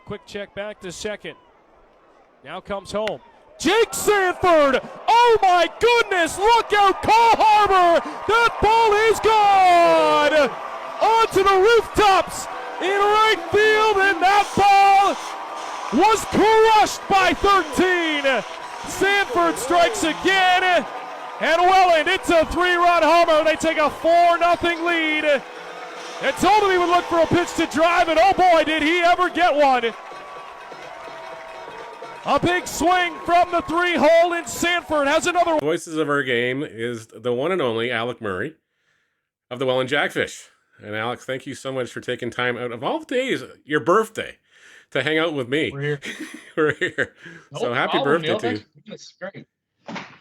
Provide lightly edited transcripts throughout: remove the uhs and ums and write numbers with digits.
quick check back to second. Now comes home. Jake Sanford! Oh my goodness! Look out, Cole Harbor! That ball is gone! Onto the rooftops in right field, and that ball was crushed by 13! Sanford strikes again, and Welland, it's a 3-run homer. They take a 4-0 lead. And told him he would look for a pitch to drive, and oh boy, did he ever get one! A big swing from the 3-hole, and Sanford has another. Voices of our game is the one and only Alec Murray of the Welland Jackfish. And Alec, thank you so much for taking time out of all the days, your birthday, to hang out with me. We're here. We're here. No so happy problem, birthday Neil. to you. That's great.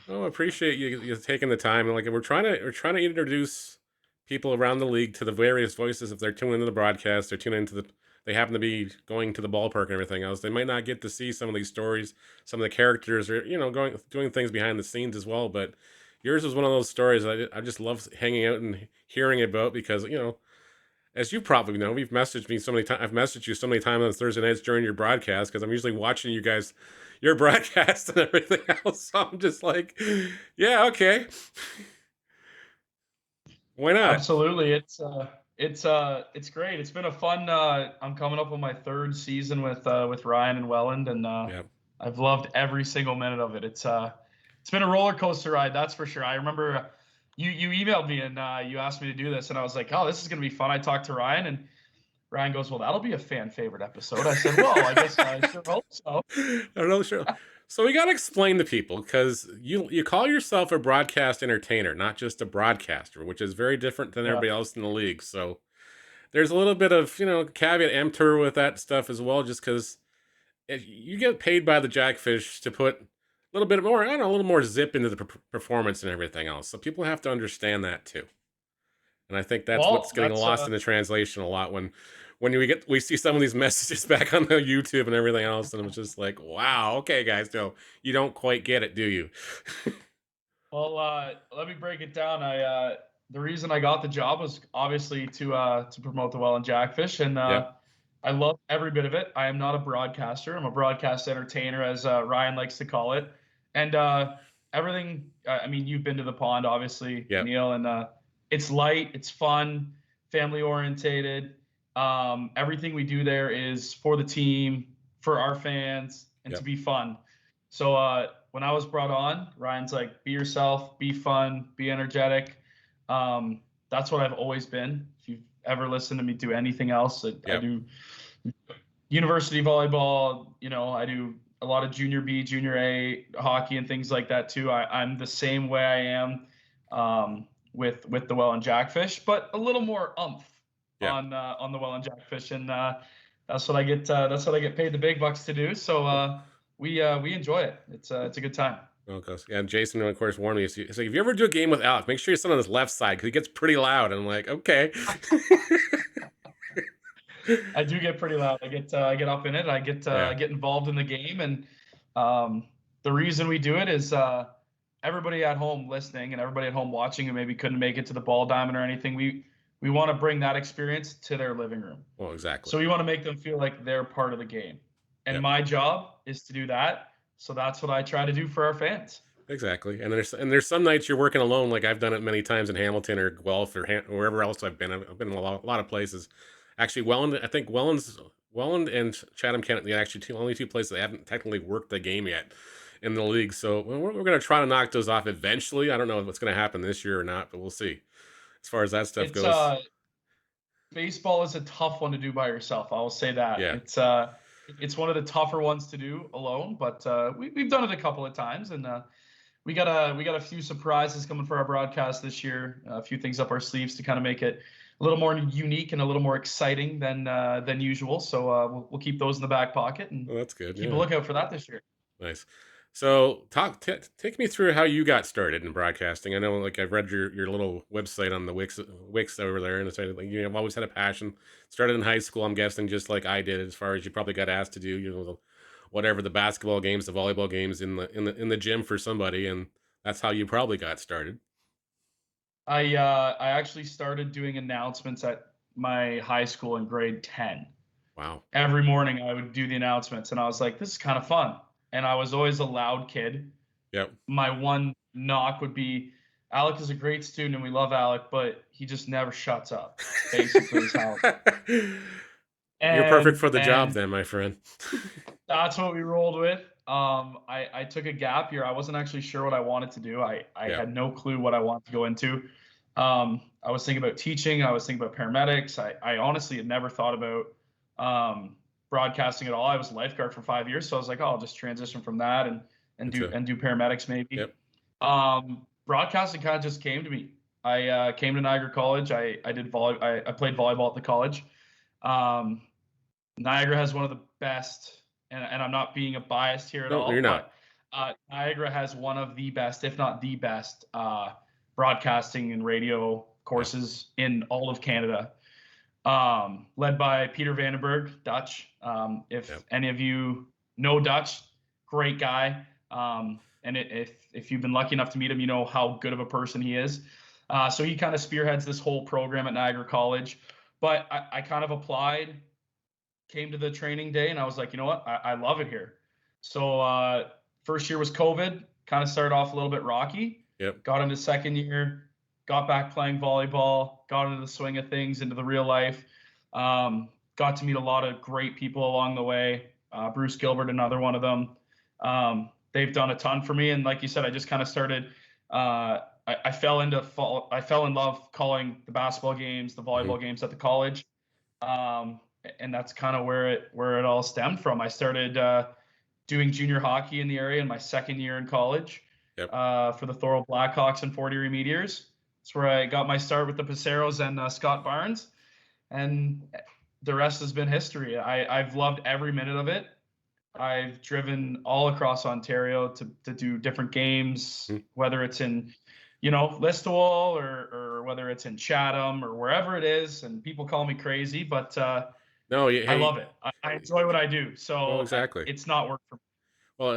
Oh, I appreciate you taking the time. And like we're trying to introduce people around the league to the various voices. If they're tuning into the broadcast, they're tuning into they happen to be going to the ballpark and everything else. They might not get to see some of these stories, some of the characters, or doing things behind the scenes as well. But yours was one of those stories I just love hanging out and hearing about because as you probably know, I've messaged you so many times on Thursday nights during your broadcast because I'm usually watching you guys, your broadcast and everything else. So I'm just like, yeah, okay. Why not? Absolutely. It's great. It's been a fun. I'm coming up on my 3rd season with Ryan and Welland, and Yep. I've loved every single minute of it. It's been a roller coaster ride, that's for sure. I remember you emailed me and you asked me to do this, and I was like, oh, this is gonna be fun. I talked to Ryan, and Ryan goes, well, that'll be a fan favorite episode. I said, well, I guess I sure hope so. I don't know, sure. So we got to explain to people because you call yourself a broadcast entertainer, not just a broadcaster, which is very different than everybody else in the league. So there's a little bit of, caveat emptor with that stuff as well, just because you get paid by the Jackfish to put a little bit more, a little more zip into the performance and everything else. So people have to understand that too. And I think that's what's getting lost in the translation a lot when we see some of these messages back on the YouTube and everything else, and I'm just like, wow, okay, guys, no, you don't quite get it, do you? Well, let me break it down. The reason I got the job was obviously to promote the Welland Jackfish, and I love every bit of it. I am not a broadcaster. I'm a broadcast entertainer, as Ryan likes to call it. And everything, I mean, you've been to the pond, obviously, Neil, and it's light, it's fun, family-orientated. Everything we do there is for the team, for our fans, and to be fun. So when I was brought on, Ryan's like, be yourself, be fun, be energetic. That's what I've always been. If you've ever listened to me do anything else, I do university volleyball, I do a lot of junior B, junior A hockey and things like that too. I'm the same way I am with the Welland Jackfish, but a little more oomph on the Welland Jackfish, and that's what I get. That's what I get paid the big bucks to do. So we enjoy it. It's a good time. Okay. Yeah, Jason, of course, warned me. He's like, if you ever do a game with Alec, make sure you sit on his left side because he gets pretty loud. And I'm like, okay. I do get pretty loud. I get up in it. I get involved in the game, and the reason we do it is everybody at home listening and everybody at home watching who maybe couldn't make it to the ball diamond or anything. We want to bring that experience to their living room. Well, exactly. So we want to make them feel like they're part of the game, and my job is to do that. So that's what I try to do for our fans. Exactly. And there's some nights you're working alone, like I've done it many times in Hamilton or Guelph or wherever else I've been. I've been in a lot of places. Actually, Welland and Chatham County, the actually only two places that haven't technically worked the game yet in the league. So we're going to try to knock those off eventually. I don't know what's going to happen this year or not, but we'll see. As far as that stuff goes. Baseball is a tough one to do by yourself. I will say that. Yeah. It's one of the tougher ones to do alone, but we've done it a couple of times, and we got a few surprises coming for our broadcast this year. A few things up our sleeves to kind of make it a little more unique and a little more exciting than usual. So we'll keep those in the back pocket, and that's good. Keep a lookout for that this year. Nice. So take me through how you got started in broadcasting. I know, like, I've read your little website on the Wix over there, and it's like you've always had a passion. Started in high school, I'm guessing, just like I did. As far as you probably got asked to do, whatever the basketball games, the volleyball games in the gym for somebody, and that's how you probably got started. I actually started doing announcements at my high school in grade 10. Wow. Every morning I would do the announcements, and I was like, this is kind of fun. And I was always a loud kid. Yep. My one knock would be Alec is a great student and we love Alec, but he just never shuts up, basically is how. You're perfect And for the job and then, my friend. that's what we rolled with. I took a gap year. I wasn't actually sure what I wanted to do. I Yeah. had no clue what I wanted to go into. I was thinking about teaching. I was thinking about paramedics. I honestly had never thought about broadcasting at all. I was a lifeguard for 5 years, so I was like, oh, I'll just transition from that and Into do paramedics maybe. Yep. Broadcasting kind of just came to me. I came to Niagara College. I played volleyball at the college. Niagara has one of the best, and I'm not being a biased here at No, you're all, not. but Niagara has one of the best, if not the best, broadcasting and radio courses in all of Canada. Led by Peter Vandenberg, Dutch. If Yep. any of you know Dutch, great guy. And if you've been lucky enough to meet him, you know how good of a person he is. So he kind of spearheads this whole program at Niagara College. But I kind of applied, came to the training day, and I was like, you know what? I love it here. So first year was COVID, kind of started off a little bit rocky. Yep. Got into second year, got back playing volleyball, got into the swing of things, into the real life. Got to meet a lot of great people along the way. Bruce Gilbert, another one of them. They've done a ton for me, and like you said, I just kind of started. I fell in love calling the basketball games, the volleyball games at the college, and that's kind of where it all stemmed from. I started doing junior hockey in the area in my second year in college. Yep. For the Thorold Blackhawks and Fort Erie Meteors. That's where I got my start with the Passeros and Scott Barnes, and the rest has been history. I've loved every minute of it. I've driven all across Ontario to do different games, whether it's in, Listowel or whether it's in Chatham or wherever it is. And people call me crazy, but No, I love it. I enjoy what I do. So exactly. It's not work for me. Well,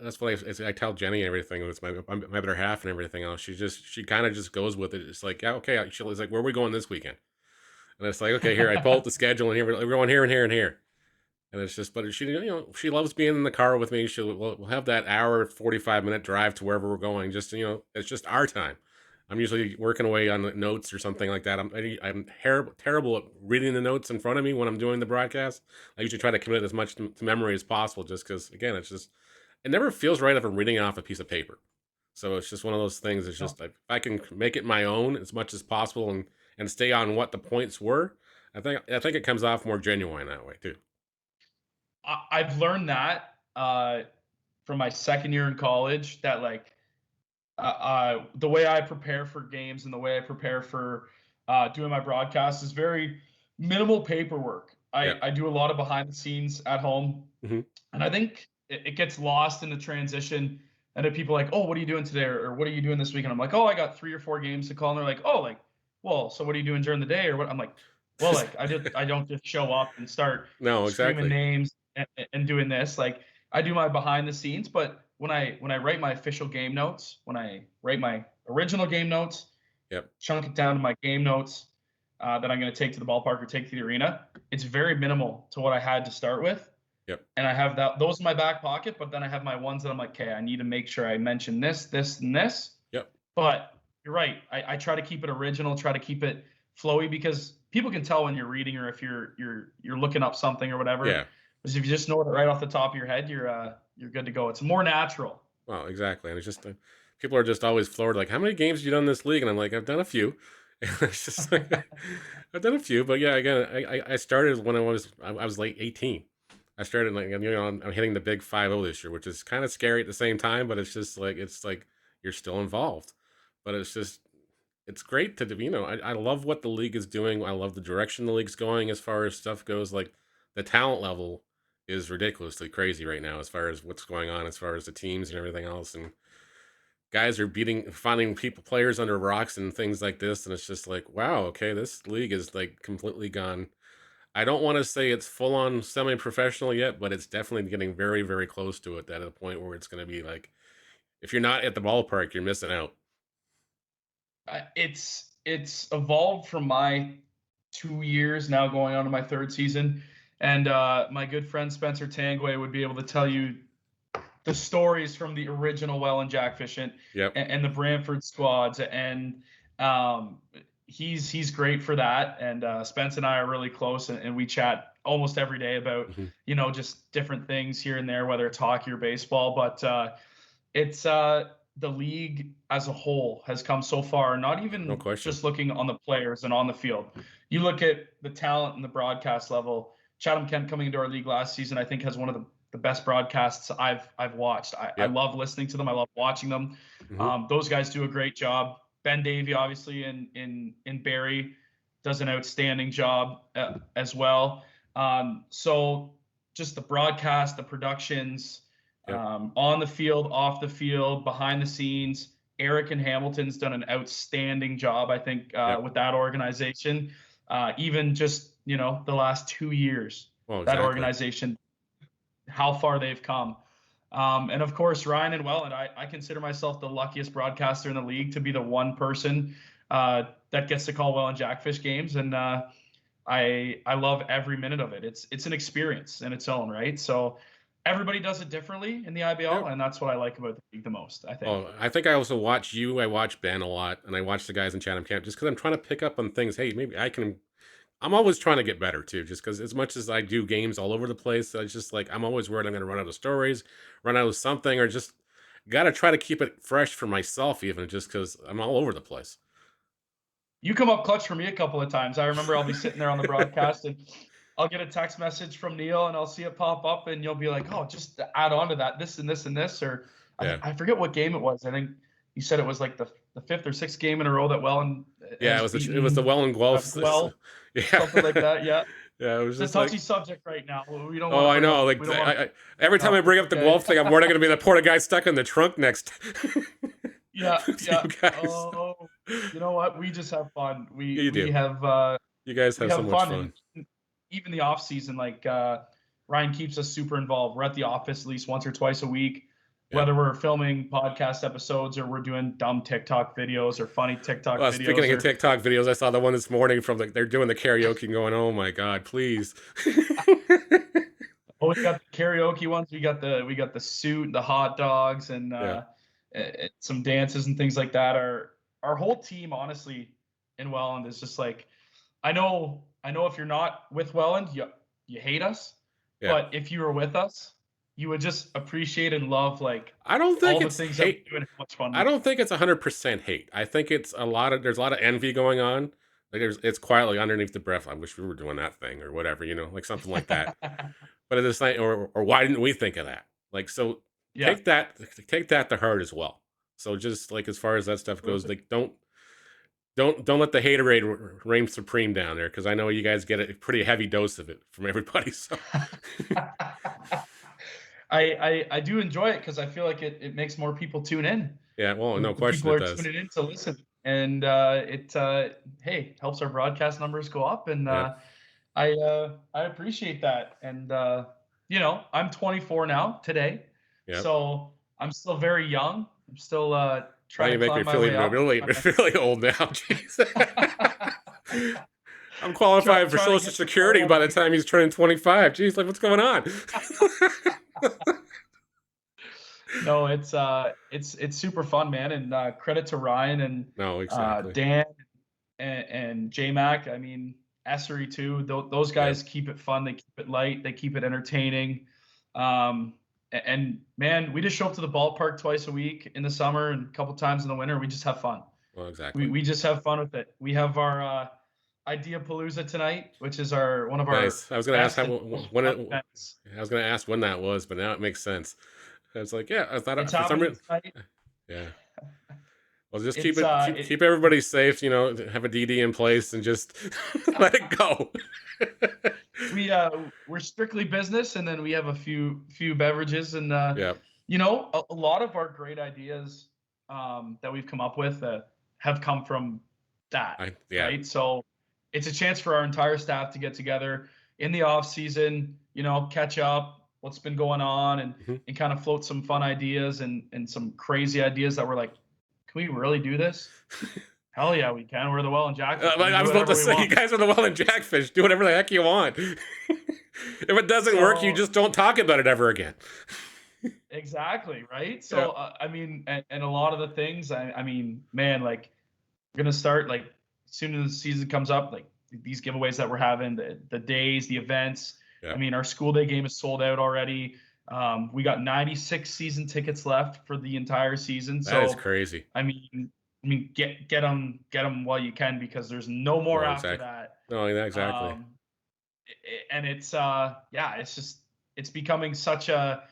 that's what I tell Jenny and everything. It's my better half and everything else. She kind of just goes with it. It's like, yeah, okay. She's like, where are we going this weekend? And it's like, okay, here I pull out the schedule and here we're going here and here and here. And it's just, but she loves being in the car with me. We'll have that hour, 45-minute drive to wherever we're going. Just it's just our time. I'm usually working away on the notes or something like that. I'm terrible at reading the notes in front of me when I'm doing the broadcast. I usually try to commit as much to memory as possible, just because, again, it never feels right if I'm reading off a piece of paper. So it's just one of those things. It's just, if I can make it my own as much as possible and stay on what the points were, I think it comes off more genuine that way too. I've learned that from my second year in college, that the way I prepare for games and the way I prepare for doing my broadcast is very minimal paperwork. I do a lot of behind the scenes at home, and I think it gets lost in the transition. And then people are like, oh, what are you doing today? Or what are you doing this week? And I'm like, oh, I got 3 or 4 games to call. And they're like, oh, well, so what are you doing during the day? Or what? I'm like, well, I don't just show up and start screaming names and doing this. Like, I do my behind the scenes, but when I write my official game notes, when I write my original game notes, chunk it down to my game notes that I'm going to take to the ballpark or take to the arena, it's very minimal to what I had to start with. And I have those in my back pocket, but then I have my ones that I'm like, okay, I need to make sure I mention this, this, and this. But you're right. I try to keep it original, try to keep it flowy, because people can tell when you're reading or if you're looking up something or whatever. Because if you just know it right off the top of your head, you're good to go. It's more natural. Well, exactly. And it's just people are just always floored, like, how many games have you done in this league? And I'm like, I've done a few. And it's just like, I've done a few, but yeah, again, I started when I was like 18. I started I'm hitting the big 5-0 this year, which is kind of scary at the same time, but it's just like you're still involved. But it's great to I love what the league is doing. I love the direction the league's going as far as stuff goes. Like, the talent level is ridiculously crazy right now as far as what's going on, as far as the teams and everything else. And guys are finding players under rocks and things like this. And it's just like, wow, okay, this league is like completely gone. I don't want to say it's full on semi-professional yet, but it's definitely getting very, very close to it. At a point where it's going to be like, if you're not at the ballpark, you're missing out. It's evolved from my 2 years now, going on to my third season. And my good friend Spencer Tangway would be able to tell you the stories from the original Welland Jackfish and the Brantford squads. And he's great for that. And Spence and I are really close, and we chat almost every day about, just different things here and there, whether it's hockey or baseball. But it's the league as a whole has come so far, not even just looking on the players and on the field. You look at the talent and the broadcast level. Chatham-Kent coming into our league last season, I think, has one of the best broadcasts I've watched. I love listening to them. I love watching them. Those guys do a great job. Ben Davey, obviously, in Barrie, does an outstanding job as well. So just the broadcast, the productions, on the field, off the field, behind the scenes. Eric and Hamilton's done an outstanding job, I think, with that organization. Even just, the last 2 years, that organization, how far they've come. And of course, Ryan and Welland, I consider myself the luckiest broadcaster in the league to be the one person that gets to call Welland Jackfish games. And I love every minute of it. It's an experience in its own, right? So everybody does it differently in the IBL, and that's what I like about the league the most, I think. Oh, I think I also watch you. I watch Ben a lot, and I watch the guys in Chatham-Kent just because I'm trying to pick up on things. Hey, maybe I can. I'm always trying to get better too, just because as much as I do games all over the place, it's just like I'm always worried I'm going to run out of stories, run out of something, or just got to try to keep it fresh for myself, even just because I'm all over the place. You come up clutch for me a couple of times. I remember I'll be sitting there on the broadcast and I'll get a text message from Neil and I'll see it pop up and you'll be like, oh, just add on to that, this and this and this. Or I forget what game it was. I think you said it was like the fifth or sixth game in a row that Welland. Yeah, it was the Welland Guelphs. Something like that. Yeah. Yeah, it was it's just a touchy subject right now. We don't. I know. Like every time I bring up the Guelph thing, I'm worried I'm going to be the poor guy stuck in the trunk next. Yeah. You guys. Oh, you know what? We just have fun. We have. You guys have so much fun. Even the off season, like Ryan keeps us super involved. We're at the office at least once or twice a week, whether we're filming podcast episodes or we're doing dumb TikTok videos or funny TikTok videos. Speaking of TikTok videos, I saw the one this morning from they're doing the karaoke going, oh my God, please. Oh, we got the karaoke ones. We got the suit, the hot dogs, and some dances and things like that. Our whole team, honestly, in Welland is just like, I know if you're not with Welland, you hate us. Yeah. But if you were with us, you would just appreciate and love I don't think all it's the things hate. that we do and how much fun. I don't think it's 100% hate. I think it's there's a lot of envy going on. Like it's quietly underneath the breath. I wish we were doing that thing or whatever, like something like that. But it's like, or why didn't we think of that? Take that to heart as well. So just as far as that stuff goes, don't let the haterade reign supreme down there, because I know you guys get a pretty heavy dose of it from everybody. So I do enjoy it because I feel like it makes more people tune in. Yeah, well, no question. People are tuning in to listen, and it helps our broadcast numbers go up, and I appreciate that. And I'm 24 now today, so I'm still very young. I'm still trying to climb my way up. Really old now. Jeez. I'm qualified for Social Security by the time he's turning 25. Jeez, what's going on? No, it's super fun, man, and credit to Ryan and Dan and J-Mac. I mean, Essery too. Those guys keep it fun. They keep it light. They keep it entertaining. And man, we just show up to the ballpark twice a week in the summer and a couple times in the winter. We just have fun. Well, exactly. We just have fun with it. We have our Idea Palooza tonight, which is one of our. Nice. I was going to ask I was going to ask when that was, but now it makes sense. It's like, I thought for some reason. Yeah. Well, just keep everybody safe. Have a DD in place and just let it go. We're strictly business, and then we have a few beverages, and a lot of our great ideas that we've come up with have come from that. Right. So it's a chance for our entire staff to get together in the off season, catch up what's been going on and kind of float some fun ideas and some crazy ideas that we're like, can we really do this? Hell yeah, we can. We're the Welland Jackfish. I was about to say, you guys are the Welland Jackfish. Do whatever the heck you want. If it doesn't work, you just don't talk about it ever again. Exactly, right? So, I mean, and a lot of the things, I mean, man, like, we're going to start, like, as soon as the season comes up, like, these giveaways that we're having, the days, the events. Yeah. I mean, our school day game is sold out already. We got 96 season tickets left for the entire season. That is crazy. I mean, get them while you can, because there's no more after that. No, exactly. And it's it's becoming such a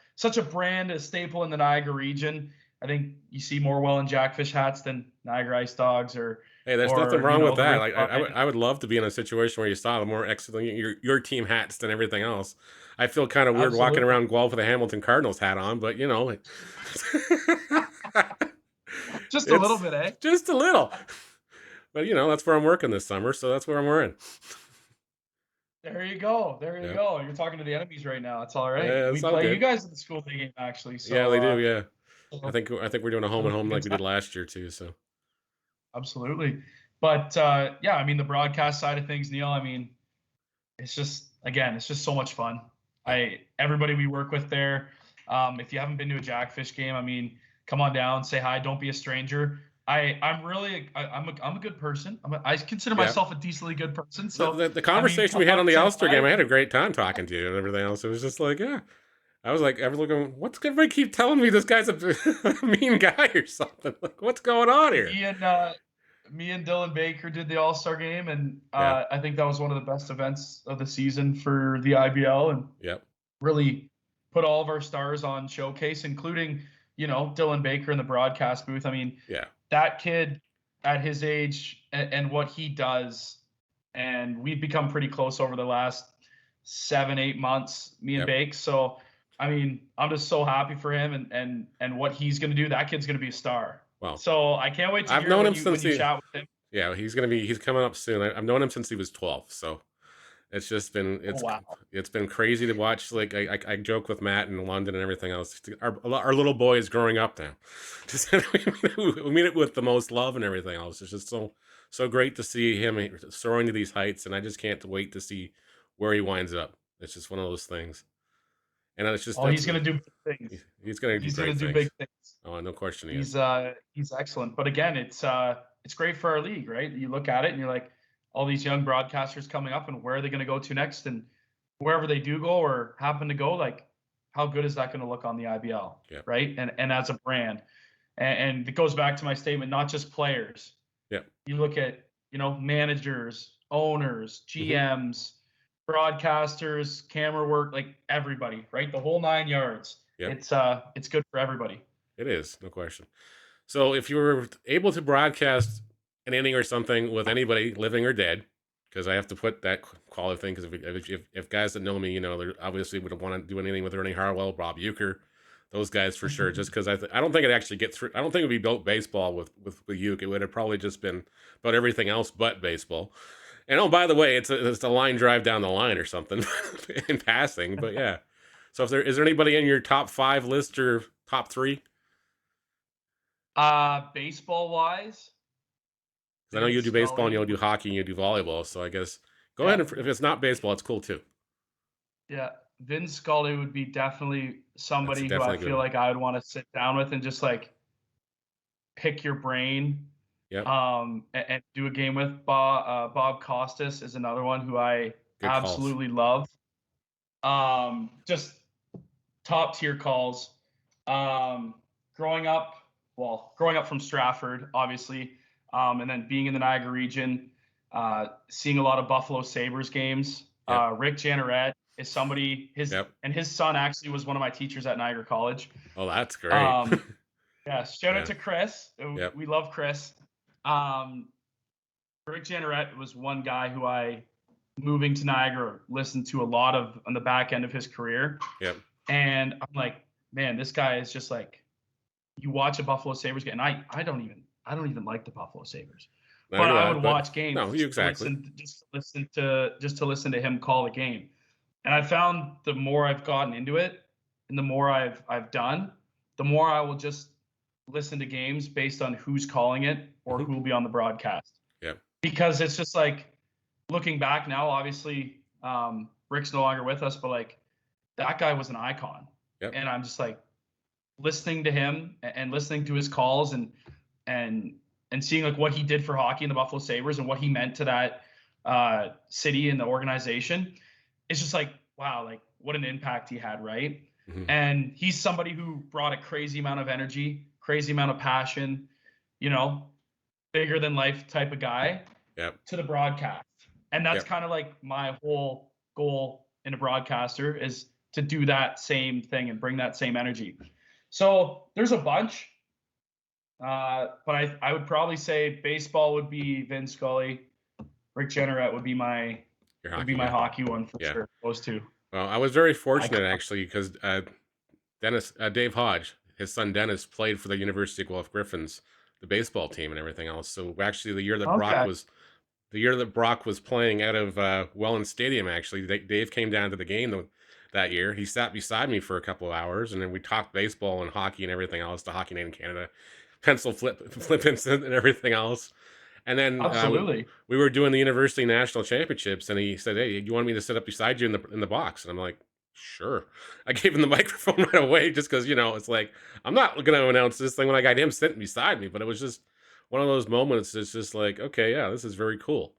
brand, a staple in the Niagara region. I think you see more Welland Jackfish hats than Niagara Ice Dogs or. Hey, there's nothing wrong with that. Like, I would love to be in a situation where you saw the more excellent your team hats than everything else. I feel kind of weird walking around Guelph with a Hamilton Cardinals hat on, but you know, just a little bit, eh? Just a little. But you know, that's where I'm working this summer, so that's where I'm wearing. There you go. There you go. You're talking to the enemies right now. It's all right. Yeah, we play you guys at the school day game, actually. So, yeah, they do. Yeah, I think we're doing a home and home like we did last year too. So. Absolutely. But yeah, I mean, the broadcast side of things, Neil, I mean, it's just so much fun. Everybody we work with there, if you haven't been to a Jackfish game, I mean, come on down, say hi, don't be a stranger. I'm a good person. I consider myself a decently good person. So the conversation we had on the Ulster game, I had a great time talking to you and everything else. It was just like, yeah. I was like, everyone's going, what's everybody keep telling me this guy's a mean guy or something? Like, what's going on here? Me and Dylan Baker did the All-Star game, and I think that was one of the best events of the season for the IBL, and really put all of our stars on showcase, including, you know, Dylan Baker in the broadcast booth. I mean, that kid at his age and what he does, and we've become pretty close over the last 7-8 months, me and Bake. So, I mean, I'm just so happy for him and what he's going to do. That kid's going to be a star. Wow. So I can't wait to hear when you chat with him. Yeah, he's coming up soon. I've known him since he was 12. So it's just been, it's been crazy to watch. Like I joke with Matt in London and everything else. Our little boy is growing up now. We mean it with the most love and everything else. It's just so great to see him soaring to these heights. And I just can't wait to see where he winds up. It's just one of those things. And it's just he's going to do big things. He's going to do big things. Oh, no question. He's excellent. But again, it's great for our league, right? You look at it and you're like, all these young broadcasters coming up, and where are they going to go to next? And wherever they do go or happen to go, like, how good is that going to look on the IBL, right? And as a brand, and it goes back to my statement, not just players. Yeah. You look at, you know, managers, owners, GMs. Broadcasters, camera work, like everybody, right? The whole 9 yards. It's good for everybody. It is, no question. So if you were able to broadcast an inning or something with anybody, living or dead, because I have to put that quality thing, because if guys that know me, you know, they obviously would want to do anything with Ernie Harwell, Bob Euchre, those guys for sure. Just because I don't think it'd actually get through. I don't think it'd be built baseball with Euchre. It would have probably just been about everything else but baseball. And oh, by the way, it's a line drive down the line or something in passing. But yeah. So is there anybody in your top 5 list or top 3? Baseball wise, I know you do baseball and you'll do hockey and you do volleyball. So I guess go ahead. And if it's not baseball, it's cool too. Yeah, Vin Scully would be definitely somebody who I feel like I would want to sit down with and just like pick your brain. And do a game with. Bob Costas is another one who I absolutely love. Just top tier calls. Growing up from Stratford, obviously, and then being in the Niagara region, seeing a lot of Buffalo Sabres games. Rick Janneret is somebody. His son actually was one of my teachers at Niagara College. Oh, that's great. Shout out to Chris. We love Chris. Rick Janneret was one guy who I, moving to Niagara, listened to a lot of on the back end of his career. And I'm like, man, this guy is just like, you watch a Buffalo Sabres game, and I don't even like the Buffalo Sabres. But I would watch games. No, exactly. Just to listen to him call the game. And I found the more I've gotten into it and the more I've done, the more I will just listen to games based on who's calling it or Mhm. who will be on the broadcast. Yeah. Because it's just like looking back now, obviously, Rick's no longer with us, but like that guy was an icon. Yep. And I'm just like listening to him and listening to his calls and and seeing like what he did for hockey in the Buffalo Sabres and what he meant to that city and the organization. It's just like, wow, like what an impact he had, right? Mhm. And he's somebody who brought a crazy amount of energy, crazy amount of passion, you know, bigger than life type of guy Yep. to the broadcast. And that's Yep. kind of like my whole goal in a broadcaster is to do that same thing and bring that same energy. So there's a bunch, but I would probably say baseball would be Vin Scully, Rick Jenneret Your would be hockey my guy. hockey one for Yeah. sure. Those two. Well, I was very fortunate Icon. actually because Dave Hodge, his son Dennis, played for the University of Guelph Griffins, the baseball team and everything else. So actually, Okay. the year that Brock was playing out of Welland Stadium, actually, Dave came down to the game that year. He sat beside me for a couple of hours, and then we talked baseball and hockey and everything else, the Hockey Night in Canada, pencil flip incident and everything else. And then Absolutely. we were doing the university national championships, and he said, "Hey, you want me to sit up beside you in the box?" And I'm like, "Sure." I gave him the microphone right away, just because it's like I'm not going to announce this thing when I got him sitting beside me, but it was just one of those moments. It's just like, okay, yeah, this is very cool.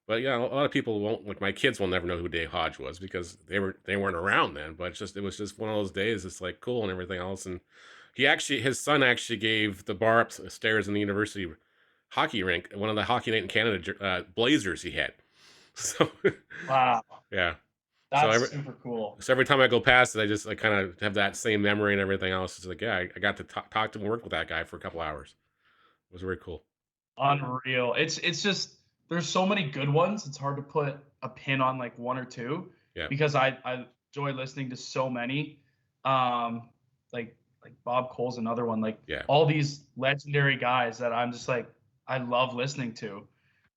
But yeah, a lot of people won't, like my kids will never know who Dave Hodge was because they weren't around then. But it was just one of those days. It's like cool and everything else. And his son actually gave the bar upstairs in the university hockey rink one of the Hockey Night in Canada blazers he had. So Wow. yeah. So That's super cool. every time I go past it, I kind of have that same memory and everything else. It's like, yeah, I got to talk to and work with that guy for a couple hours. It was very cool. Unreal. It's just there's so many good ones. It's hard to put a pin on like one or two Yeah. because I enjoy listening to so many. Um, like Bob Cole's another one. Like Yeah. all these legendary guys that I'm just like I love listening to,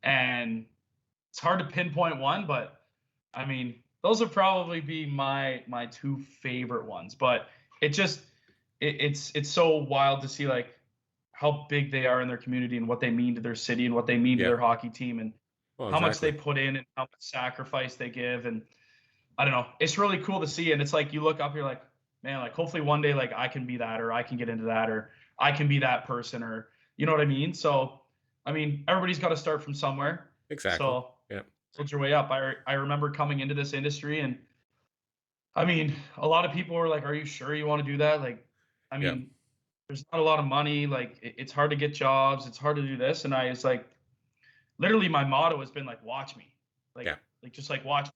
and it's hard to pinpoint one, but I mean those would probably be my two favorite ones. But it just it's so wild to see like how big they are in their community and what they mean to their city and what they mean to Yeah. their hockey team and Well, how much they exactly. put in and how much sacrifice they give. And I don't know, it's really cool to see. And it's like you look up, you're like, man, like hopefully one day like I can be that or I can get into that or I can be that person or you know what I mean? So I mean, everybody's got to start from somewhere. Exactly. So Yeah. build your way up. I remember coming into this industry and I mean, a lot of people were like, "Are you sure you want to do that?" Like, I Yeah. mean, there's not a lot of money. Like, it's hard to get jobs. It's hard to do this. And I was like, literally, my motto has been like, "Watch me," Yeah. like just like watch,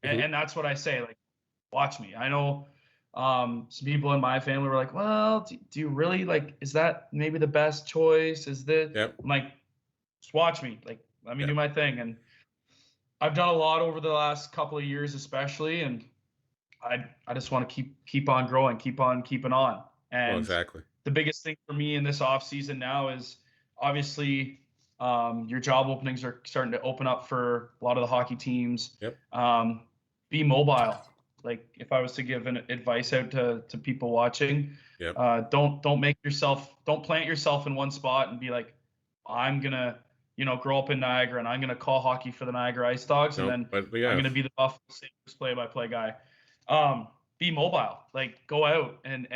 me. Hmm. And that's what I say, like, watch me. I know some people in my family were like, "Well, do you really like? Is that maybe the best choice? Is this?" Yep. I'm like, just watch me. Like, let me Yep. do my thing. And I've done a lot over the last couple of years, especially, and I just want to keep on growing, keep on keeping on. Well, And exactly. the biggest thing for me in this off season now is obviously your job openings are starting to open up for a lot of the hockey teams. Yep. Be mobile. Like if I was to give an advice out to people watching, Yep. don't plant yourself in one spot and be like, I'm gonna grow up in Niagara and I'm gonna call hockey for the Niagara Ice Dogs and No, then but we I'm have. gonna be the Buffalo Sabres play-by-play guy. Be mobile, like go out and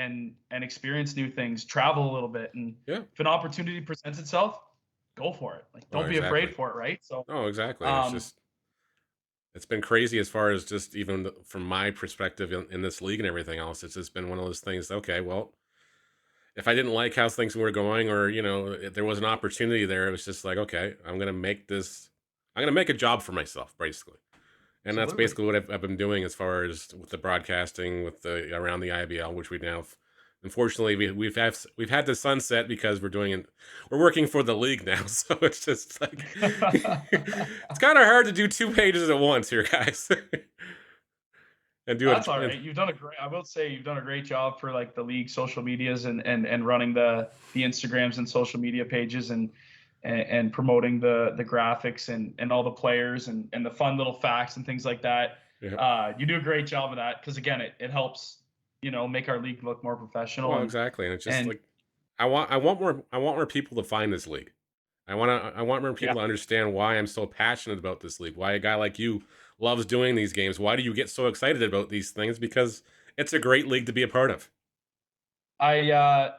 experience new things, travel a little bit, and Yeah. if an opportunity presents itself, go for it. Like Well, don't be exactly. afraid for it, right? So No, exactly. And um it's been crazy as far as just even from my perspective in this league and everything else. It's just been one of those things. Okay, well, if I didn't like how things were going, or if there was an opportunity there, it was just like, okay, I'm gonna make this. I'm gonna make a job for myself, basically. And that's absolutely. basically what I've been doing as far as with the broadcasting with the around the IBL, which we now, unfortunately, we've had the sunset because we're working for the league now, so it's just like it's kind of hard to do two pages at once here, guys, and do it. That's all And right. I will say you've done a great job for like the league social medias and running the Instagrams and social media pages and promoting the graphics and all the players and the fun little facts and things like that. yeah, You do a great job of that because again, it helps, make our league look more professional well, exactly, and it's just and like I want more people to find this league. I want more Yeah. people to understand why I'm so passionate about this league. Why a guy like you loves doing these games. Why do you get so excited about these things? Because it's a great league to be a part of. I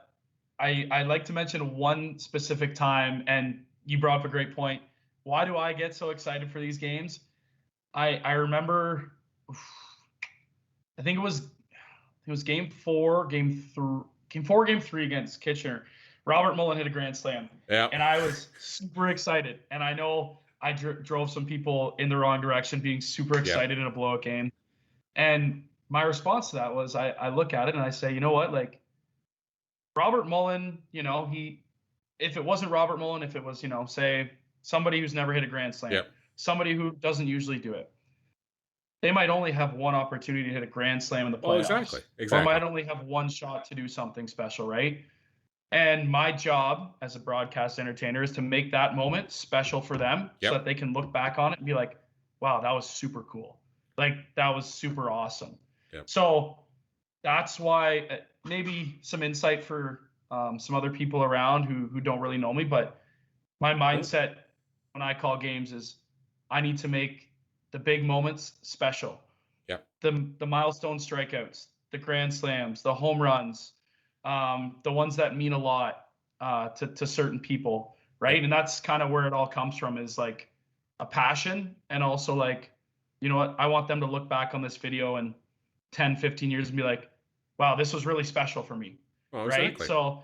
I like to mention one specific time, and you brought up a great point. Why do I get so excited for these games? I remember, I think it was game 3 against Kitchener. Robert Mullen hit a grand slam, Yeah. and I was super excited. And I know I drove some people in the wrong direction, being super Yeah. excited in a blowout game. And my response to that was, I look at it and I say, you know what, like Robert Mullen, if it wasn't Robert Mullen, if it was, say somebody who's never hit a grand slam, Yeah. somebody who doesn't usually do it, they might only have one opportunity to hit a grand slam in the Oh, playoffs, or exactly. might only have one shot to do something special, right? And my job as a broadcast entertainer is to make that moment special for them so Yep. that they can look back on it and be like, wow, that was super cool. Like, that was super awesome. Yep. So that's why, maybe some insight for some other people around who don't really know me, but my mindset when I call games is I need to make the big moments special. Yep. The milestone strikeouts, the grand slams, the home runs, the ones that mean a lot to certain people, right? Yep. And that's kind of where it all comes from, is like a passion, and also like, you know what, I want them to look back on this video in 10, 15 years and be like, wow, this was really special for me, Oh, right? exactly. So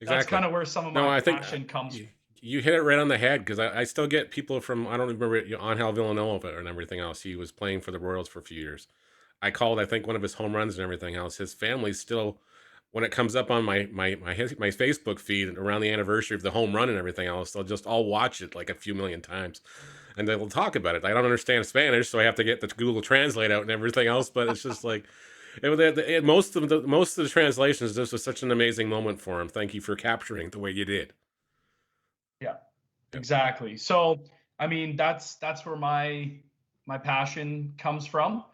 that's Exactly. kind of where some of No, my I think passion comes you, from. you hit it right on the head because I still get people from, I don't remember, Angel Villanova and everything else. He was playing for the Royals for a few years. I called, I think, one of his home runs and everything else. His family still, when it comes up on my Facebook feed around the anniversary of the home run and everything else, they'll just all watch it like a few million times, and they will talk about it. I don't understand Spanish, so I have to get the Google Translate out and everything else. But it's just like most of the translations. This was such an amazing moment for him. Thank you for capturing it the way you did. Yeah, Yep. exactly. So, I mean, that's where my passion comes from,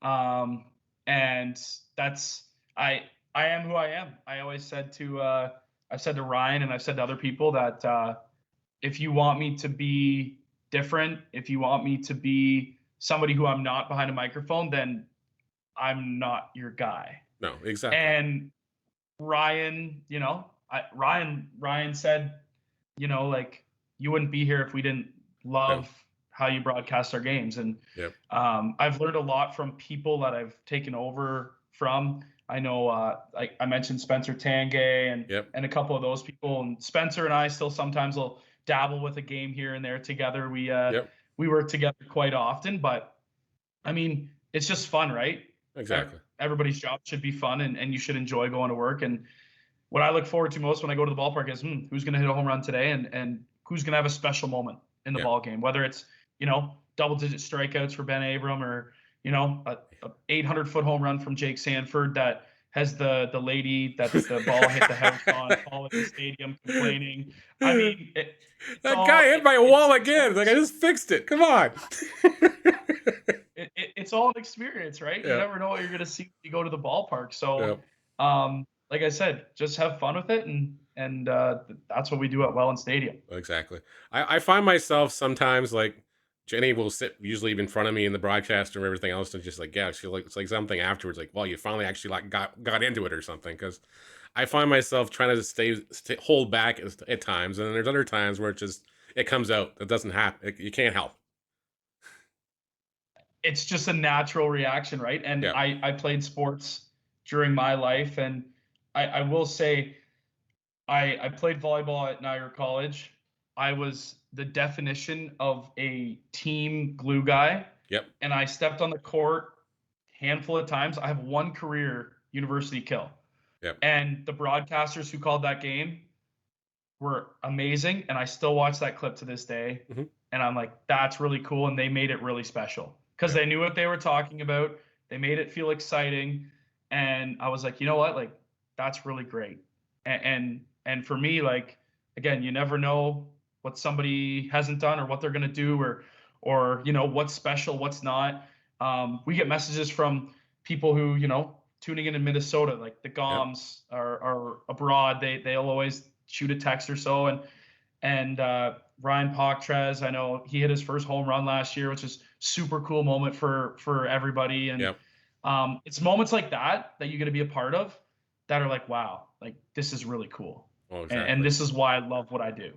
um, and that's I am who I am. I always said to I've said to Ryan, and I've said to other people that if you want me to be different, if you want me to be somebody who I'm not behind a microphone, then I'm not your guy. No, exactly. And Ryan, Ryan said, like, you wouldn't be here if we didn't No. love how you broadcast our games. And Yep. I've learned a lot from people that I've taken over from. I know, I mentioned Spencer Tangay and Yep. and a couple of those people. And Spencer and I still sometimes will dabble with a game here and there together. Yep. We work together quite often, but I mean, it's just fun, right? Exactly. Everybody's job should be fun, and you should enjoy going to work. And what I look forward to most when I go to the ballpark is, who's going to hit a home run today, and who's going to have a special moment in the Yeah. ball game, whether it's, double-digit strikeouts for Ben Abram, or a 800-foot home run from Jake Sanford that has the lady that the ball hit the house on all at the stadium complaining. I mean, That guy hit my wall again. Like, I just fixed it. Come on. It's all an experience, right? You Yeah. never know what you're going to see when you go to the ballpark. So, Yep. like I said, just have fun with it, and that's what we do at Welland Stadium. Exactly. I find myself sometimes like Jenny will sit usually in front of me in the broadcast and everything else, and just like, yeah, she like, it's like something afterwards, like, well, you finally actually like got into it or something. Because I find myself trying to hold back at times, and then there's other times where it comes out. It doesn't happen. You can't help. It's just a natural reaction, right? And Yeah. I played sports during my life, and I will say I played volleyball at Niagara College. I was the definition of a team glue guy. Yep. And I stepped on the court handful of times. I have one career university kill. Yep. And the broadcasters who called that game were amazing, and I still watch that clip to this day. Mm-hmm. And I'm like, that's really cool, and they made it really special because they knew what they were talking about. They made it feel exciting, and I was like, you know what, like, that's really great. And for me, like, again, you never know what somebody hasn't done or what they're gonna do, or what's special, what's not. We get messages from people who tuning in Minnesota, like the Goms are abroad. They'll always shoot a text or so. And Ryan Pochtrez, I know he hit his first home run last year, which is super cool moment for everybody. And it's moments like that you get to be a part of that are like, wow, like this is really cool. Oh, exactly. And this is why I love what I do.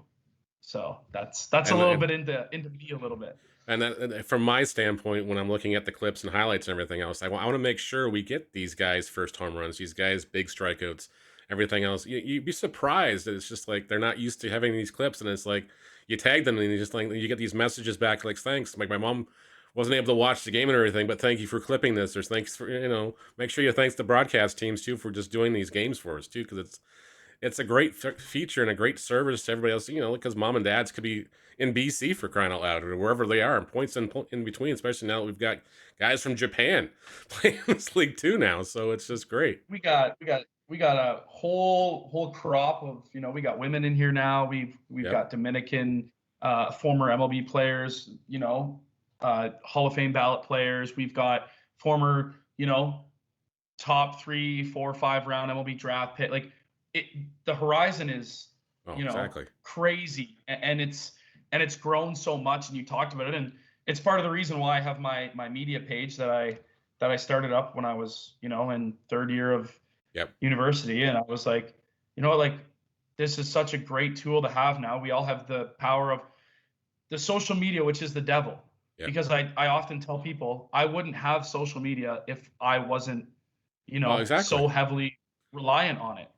So that's a little bit into me a little bit. And from my standpoint, when I'm looking at the clips and highlights and everything else, I want to make sure we get these guys first home runs, these guys big strikeouts, everything else. You'd be surprised that it's just like they're not used to having these clips, and it's like you tag them and you just like you get these messages back like thanks. Like my mom wasn't able to watch the game and everything, but thank you for clipping this. Or thanks for make sure you thanks the broadcast teams too for just doing these games for us too, because it's a great feature and a great service to everybody else, because mom and dads could be in BC for crying out loud or wherever they are, and points in between, especially now that we've got guys from Japan playing this league too now. So it's just great. We got a whole crop of, we got women in here now. We've got Dominican former MLB players, Hall of Fame ballot players. We've got former, top 3, 4, 5 round MLB draft pick. Like the horizon is, exactly crazy, and it's grown so much. And you talked about it, and it's part of the reason why I have my media page that I started up when I was, in third year of university. And I was like, like this is such a great tool to have now. We all have the power of the social media, which is the devil. Because I often tell people I wouldn't have social media if I wasn't, so heavily reliant on it.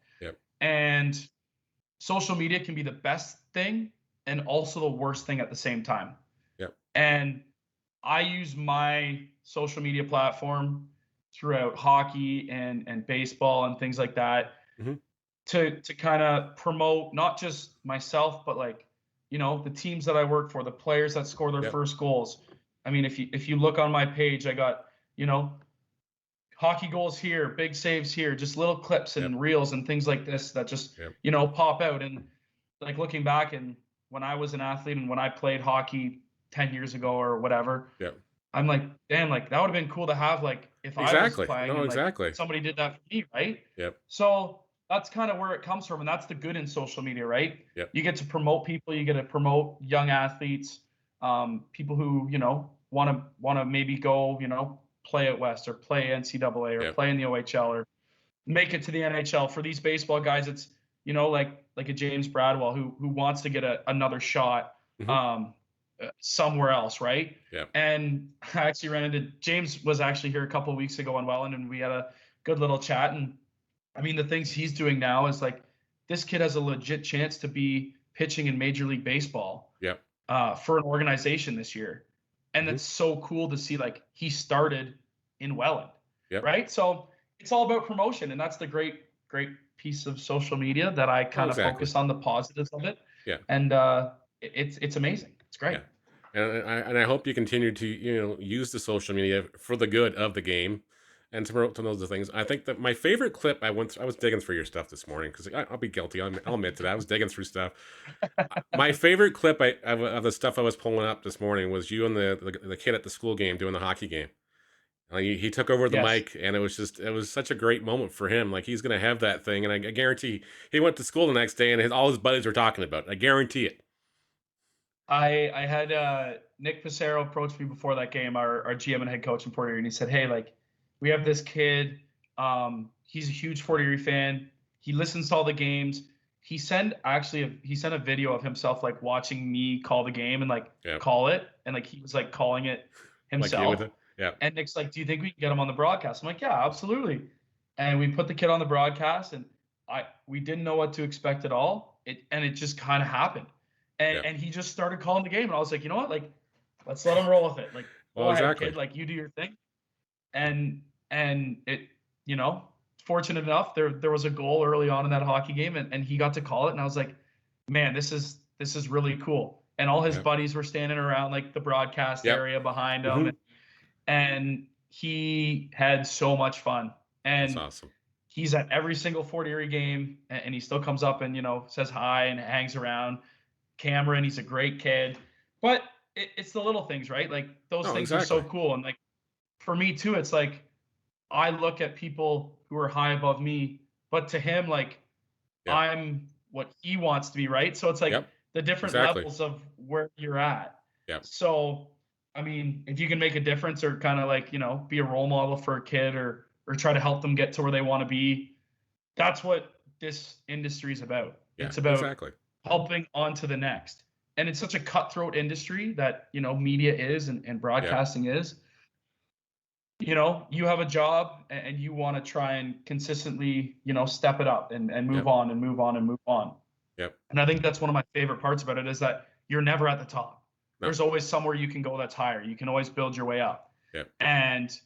And social media can be the best thing and also the worst thing at the same time. And I use my social media platform throughout hockey and baseball and things like that to kind of promote not just myself, but like, the teams that I work for, the players that score their first goals. I mean, if you look on my page, I got, hockey goals here, big saves here, just little clips and reels and things like this that just, pop out. And like looking back, and when I was an athlete and when I played hockey 10 years ago or whatever, I'm like, damn, like that would have been cool to have, like if I was playing and, like, somebody did that for me, right? So that's kind of where it comes from. And that's the good in social media, right? You get to promote people, you get to promote young athletes, people who, want to maybe go, play at West or play NCAA or play in the OHL or make it to the NHL. For these baseball guys, it's, like a James Bradwell who wants to get another shot somewhere else, right? And I actually ran into James was actually here a couple of weeks ago in Welland, and we had a good little chat. And I mean, the things he's doing now is like, this kid has a legit chance to be pitching in Major League Baseball for an organization this year. And it's so cool to see, like, he started in Welland, right? So it's all about promotion, and that's the great piece of social media that I kind of focus on the positives of it. And it's amazing. It's great. And I hope you continue to use the social media for the good of the game and to promote those things. I think that my favorite clip I was digging through your stuff this morning because I'll be guilty. I'll admit to that. I was digging through stuff. My favorite clip of the stuff I was pulling up this morning was you and the kid at the school game doing the hockey game. He took over the mic, and it was such a great moment for him. Like, he's going to have that thing, and I guarantee he went to school the next day, and all his buddies were talking about it. I guarantee it. I had Nick Pissarro approach me before that game, our GM and head coach in Port Erie, and he said, hey, like, we have this kid. He's a huge Fort Erie fan. He listens to all the games. He sent a video of himself, like, watching me call the game and, like, call it. And, like, he was, like, calling it himself. Like you. And Nick's like, do you think we can get him on the broadcast? I'm like, yeah, absolutely. And we put the kid on the broadcast, and we didn't know what to expect at all. It just kind of happened. And he just started calling the game. And I was like, you know what? Like, let's let him roll with it. Like, go ahead, kid. Like, you do your thing. And it, fortunate enough, there was a goal early on in that hockey game, and he got to call it. And I was like, man, this is really cool. And all his buddies were standing around, like, the broadcast area behind him. And he had so much fun. And that's awesome. He's at every single Fort Erie game, and he still comes up and, says hi and hangs around. Cameron, he's a great kid. But it's the little things, right? Like, those things are so cool. And, like, for me too, it's like, I look at people who are high above me, but to him, like, Yep. I'm what he wants to be, right? So it's like Yep. the different Exactly. levels of where you're at. Yep. So, I mean, if you can make a difference or kind of like, be a role model for a kid or try to help them get to where they want to be, that's what this industry is about. Yeah. It's about Exactly. helping on to the next. And it's such a cutthroat industry that, media is and broadcasting is. You have a job and you want to try and consistently, step it up and move Yep. on and move on and move on. Yep. And I think that's one of my favorite parts about it is that you're never at the top. No. There's always somewhere you can go that's higher. You can always build your way up. Yep. And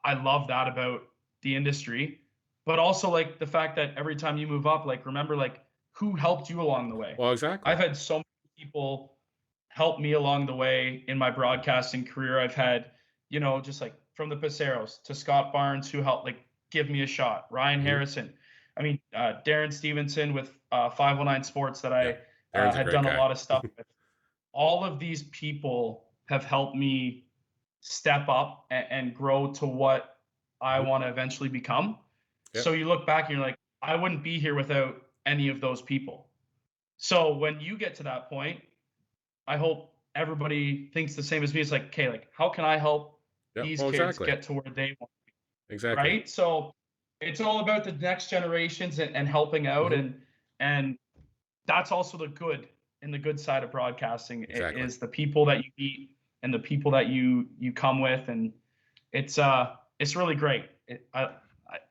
I love that about the industry, but also like the fact that every time you move up, like remember like who helped you along the way. Well, exactly. I've had so many people help me along the way in my broadcasting career. I've had, just like from the Paceros to Scott Barnes, who helped like give me a shot. Ryan Harrison. I mean, Darren Stevenson with 519 Sports that I had done a lot of stuff with. All of these people have helped me step up and grow to what I want to eventually become. Yep. So you look back and you're like, I wouldn't be here without any of those people. So when you get to that point, I hope everybody thinks the same as me. It's like, okay, like how can I help these kids get to where they want to be? Exactly. Right. So it's all about the next generations and helping out. And that's also the good side of broadcasting is the people that you meet and the people that you come with. And it's really great.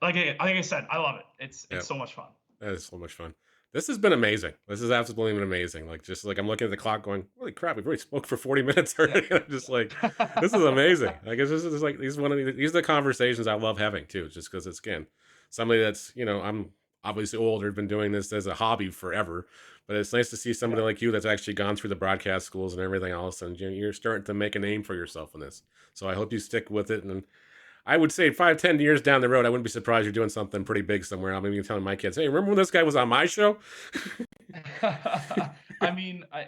Like I said, I love it. It's so much fun. That is so much fun. This has been amazing. This has absolutely been amazing. Like, just like I'm looking at the clock going, holy crap, we've already spoke for 40 minutes already. I'm just like, this is amazing. Like, this is like, these are the conversations I love having too, just because it's, again, somebody that's, I'm obviously older, been doing this as a hobby forever, but it's nice to see somebody like you that's actually gone through the broadcast schools and everything else. And you're starting to make a name for yourself in this. So I hope you stick with it. And I would say 5-10 years down the road, I wouldn't be surprised you're doing something pretty big somewhere. I'm even telling my kids, hey, remember when this guy was on my show? I mean, I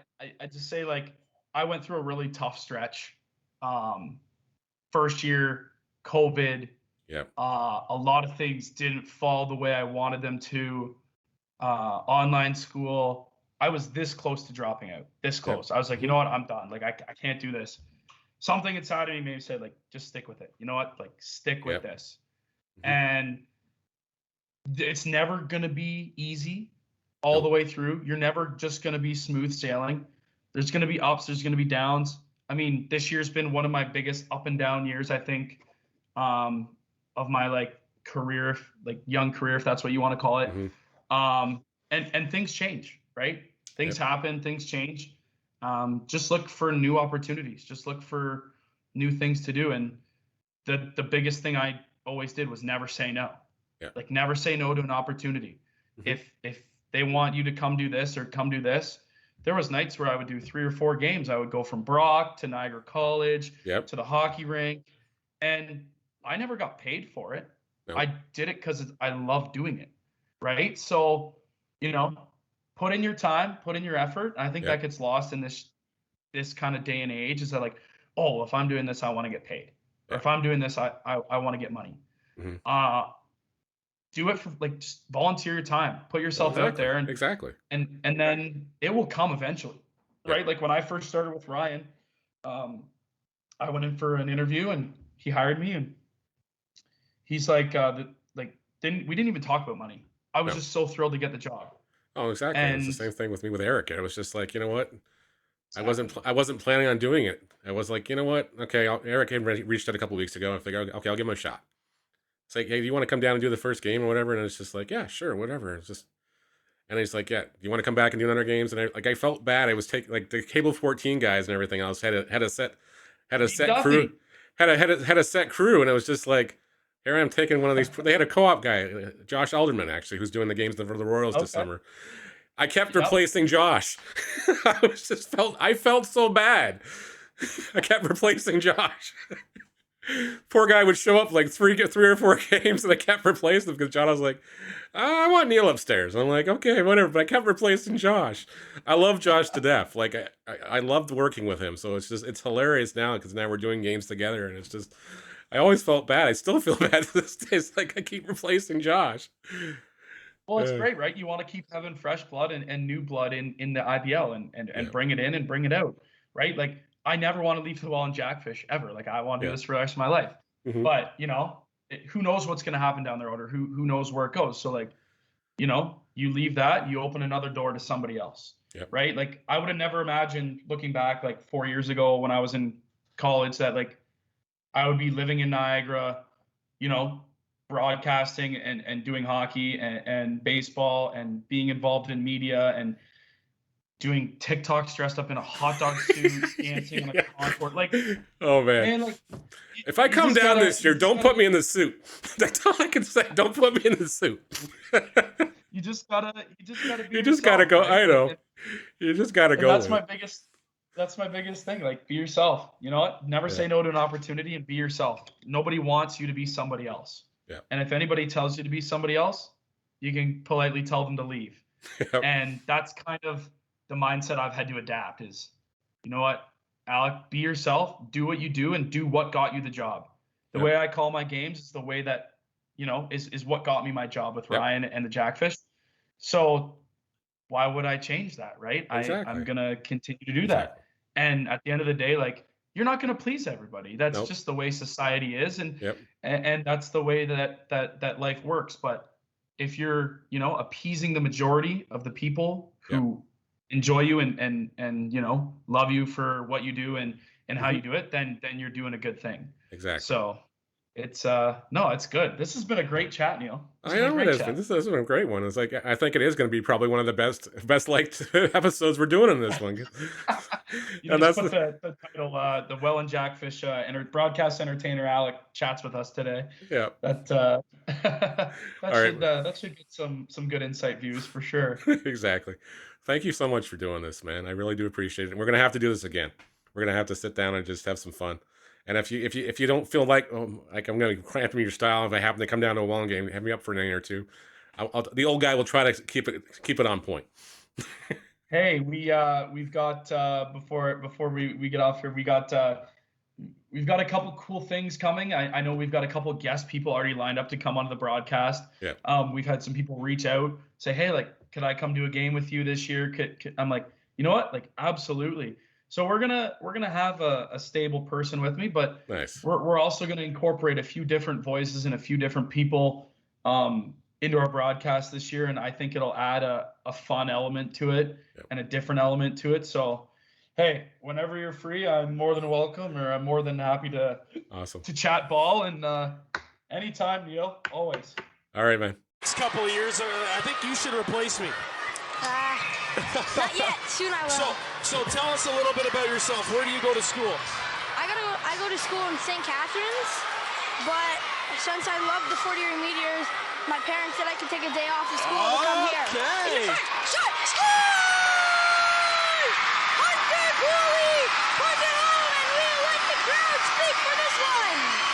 just say, like, I went through a really tough stretch. First year, COVID. Yep. A lot of things didn't fall the way I wanted them to. Online school. I was this close to dropping out. This close. Yep. I was like, you know what? I'm done. Like, I can't do this. Something inside of me maybe said, like, just stick with it. You know what? Like, stick with this. And it's never going to be easy all the way through. You're never just going to be smooth sailing. There's going to be ups. There's going to be downs. I mean, this year's been one of my biggest up and down years, I think, of my, like, career, like, young career, if that's what you want to call it. And things change, right? Things happen. Things change. Just look for new opportunities. Just look for new things to do. And the biggest thing I always did was never say no. Like, never say no to an opportunity. If they want you to come do this or come do this, there was nights where I would do 3 or 4 games. I would go from Brock to Niagara College to the hockey rink, and I never got paid for it. I did it because I love doing it, right? So, put in your time, put in your effort. I think that gets lost in this kind of day and age, is that, like, oh, if I'm doing this, I want to get paid. Or if I'm doing this, I want to get money. Do it for, like, just volunteer your time, put yourself out there, and and then it will come eventually, right? Like, when I first started with Ryan, I went in for an interview and he hired me, and he's like, we didn't even talk about money. I was just so thrilled to get the job. Oh, exactly. And it's the same thing with me with Eric. It was just like, you know what? I wasn't planning on doing it. I was like, you know what? Okay, Eric had reached out a couple weeks ago. I figured, okay, I'll give him a shot. It's like, hey, do you want to come down and do the first game or whatever? And it's just like, yeah, sure, whatever. It's just, and he's like, yeah, do you want to come back and do another games? And I felt bad. I was taking, like, the Cable 14 guys and everything else had a set crew, had a set crew, and it was just like, here I'm taking one of these. They had a co-op guy, Josh Alderman, actually, who's doing the games for the Royals this summer. I kept replacing Josh. I felt so bad. I kept replacing Josh. Poor guy would show up like three or four games, and I kept replacing him because John was like, I want Neil upstairs. And I'm like, okay, whatever. But I kept replacing Josh. I love Josh to death. Like, I loved working with him. So it's hilarious now because now we're doing games together, and it's just, I always felt bad. I still feel bad to this day. It's like I keep replacing Josh. Well, it's great, right? You want to keep having fresh blood and new blood in the IBL and bring it in and bring it out, right? Like, I never want to leave the Welland Jackfish ever. Like, I want to do this for the rest of my life. Mm-hmm. But, you know, who knows what's going to happen down the road, or who knows where it goes. So, like, you know, you leave that, you open another door to somebody else, right? Like, I would have never imagined, looking back like 4 years ago when I was in college, that like I would be living in Niagara, you know, broadcasting and doing hockey and baseball and being involved in media and doing TikToks dressed up in a hot dog suit, dancing on a concourse. Like, oh man, like, if I come down this year, don't put me in the suit. That's all I can say. Don't put me in the suit. You just gotta be You just gotta go. Right? I know. You just gotta go. That's my biggest thing. Like, be yourself. You know what? Never say no to an opportunity, and be yourself. Nobody wants you to be somebody else. Yeah. And if anybody tells you to be somebody else, you can politely tell them to leave. Yep. And that's kind of the mindset I've had to adapt is, you know what, Alec, be yourself, do what you do, and do what got you the job. The way I call my games is the way that, you know, is what got me my job with Ryan and the Jackfish. So why would I change that, right? Exactly. I'm going to continue to do that. And at the end of the day, like, you're not going to please everybody. That's just the way society is. And and that's the way that life works. But if you're, you know, appeasing the majority of the people who enjoy you and you know, love you for what you do and how you do it, then you're doing a good thing. Exactly. So it's no, it's good. This has been a great chat, Neil. I know it is. This has been a great one. It's like, I think it is going to be probably one of the best liked episodes we're doing in this one. You and just put the title, the Welland Jackfish broadcast entertainer Alec chats with us today. Yeah. That should get some good insight views for sure. Exactly. Thank you so much for doing this, man. I really do appreciate it. We're gonna have to do this again. We're gonna have to sit down and just have some fun. And if you don't feel like I'm gonna cramp your style, if I happen to come down to a Welland game, have me up for an inning or two. The old guy will try to keep it on point. Hey, we've got before we get off here, we've got a couple cool things coming. I know we've got a couple guest people already lined up to come onto the broadcast. Yeah. We've had some people reach out, say, hey, like, could I come do a game with you this year? I'm like, you know what? Like, absolutely. So we're gonna have a stable person with me, but we're also gonna incorporate a few different voices and a few different people into our broadcast this year, and I think it'll add a fun element to it and a different element to it. So, hey, whenever you're free, I'm more than welcome, or I'm more than happy to chat ball, and anytime, Neil, always. All right, man. Next couple of years, I think you should replace me. Not yet. Soon I will. So tell us a little bit about yourself. Where do you go to school? I go to school in St. Catharines, but since I love the 40-year meteors, my parents said I could take a day off of school to come here. Okay. Shot! Hunter Cooley! Put it home, and we'll let the crowd speak for this one!